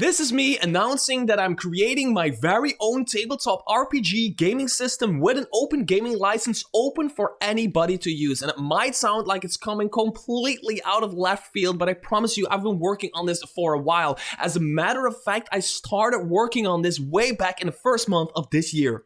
This is me announcing that I'm creating my very own tabletop RPG gaming system with an open gaming license open for anybody to use. And it might sound like it's coming completely out of left field, but I promise you I've been working on this for a while. As a matter of fact, I started working on this way back in the first month of this year.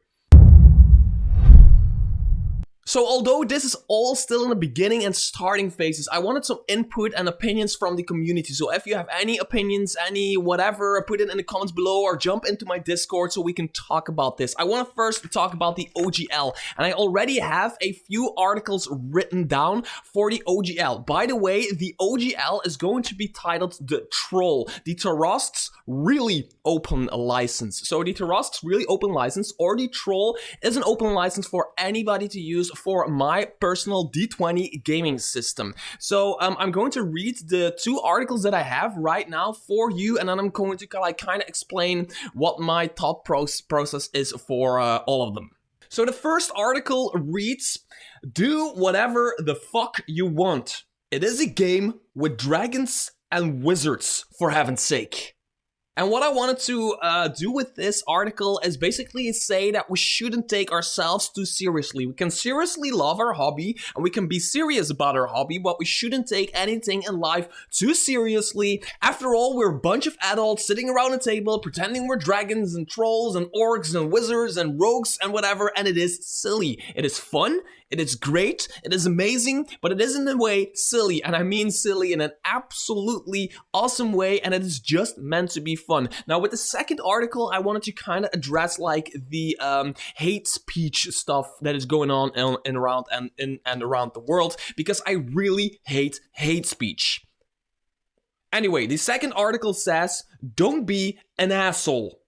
So although this is all still in the beginning and starting phases, I wanted some input and opinions from the community. So if you have any opinions, any whatever, put it in the comments below or jump into my Discord so we can talk about this. I want to first talk about the OGL, and I already have a few articles written down for the OGL. By the way, the OGL is going to be titled The Troll, the Tarrasque's Really Open License. So the Tarrasque's Really Open License, or the Troll, is an open license for anybody to use for my personal D20 gaming system. So I'm going to read the two articles that I have right now for you, and then I'm going to kind of explain what my thought process is for all of them. So the first article reads, "Do whatever the fuck you want. It is a game with dragons and wizards, for heaven's sake." And what I wanted to do with this article is basically say that we shouldn't take ourselves too seriously. We can seriously love our hobby and we can be serious about our hobby, but we shouldn't take anything in life too seriously. After all, we're a bunch of adults sitting around a table pretending we're dragons and trolls and orcs and wizards and rogues and whatever, and it is silly. It is fun. It is great, it is amazing, but it is in a way silly, and I mean silly in an absolutely awesome way, and it is just meant to be fun. Now, with the second article, I wanted to kind of address like the hate speech stuff that is going on around the world, because I really hate hate speech. Anyway, the second article says, "Don't be an asshole."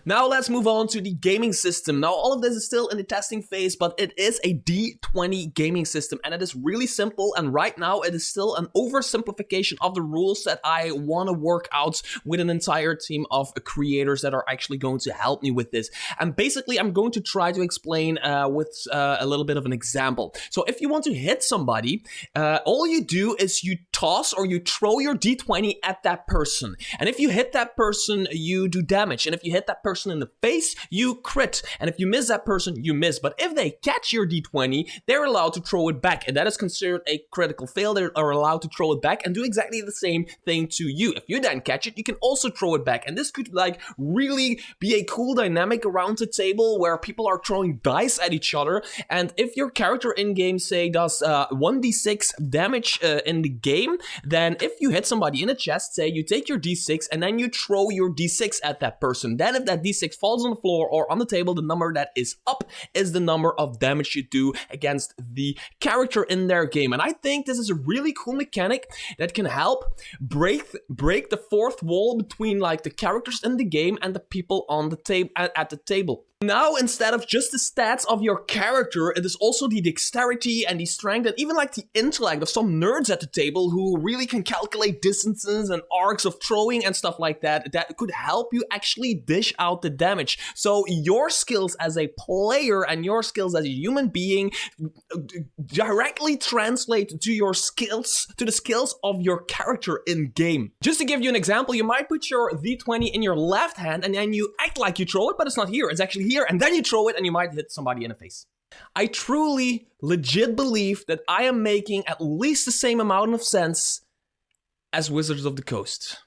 Now let's move on to the gaming system. Now all of this is still in the testing phase, but it is a D20 gaming system, and it is really simple, and right now it is still an oversimplification of the rules that I want to work out with an entire team of creators that are actually going to help me with this. And basically I'm going to try to explain with a little bit of an example. So if you want to hit somebody, all you do is you toss or you throw your D20 at that person. And if you hit that person, you do damage. And if you hit that person in the face, you crit. And if you miss that person, you miss. But if they catch your D20, they're allowed to throw it back. And that is considered a critical fail. They are allowed to throw it back and do exactly the same thing to you. If you then catch it, you can also throw it back. And this could like really be a cool dynamic around the table where people are throwing dice at each other. And if your character in game, say, does 1d6 damage in the game, then if you hit somebody in the chest, say you take your d6 and then you throw your d6 at that person. Then if that d6 falls on the floor or on the table, the number that is up is the number of damage you do against the character in their game. And I think this is a really cool mechanic that can help break the fourth wall between like the characters in the game and the people on the table at the table. Now, instead of just the stats of your character, it is also the dexterity and the strength and even like the intellect of some nerds at the table who really can calculate distances and arcs of throwing and stuff like that, that could help you actually dish out the damage. So your skills as a player and your skills as a human being directly translate to your skills, to the skills of your character in game. Just to give you an example, you might put your D20 in your left hand and then you act like you throw it, but it's not here. It's actually here, and then you throw it and you might hit somebody in the face. I truly, legit believe that I am making at least the same amount of sense as Wizards of the Coast.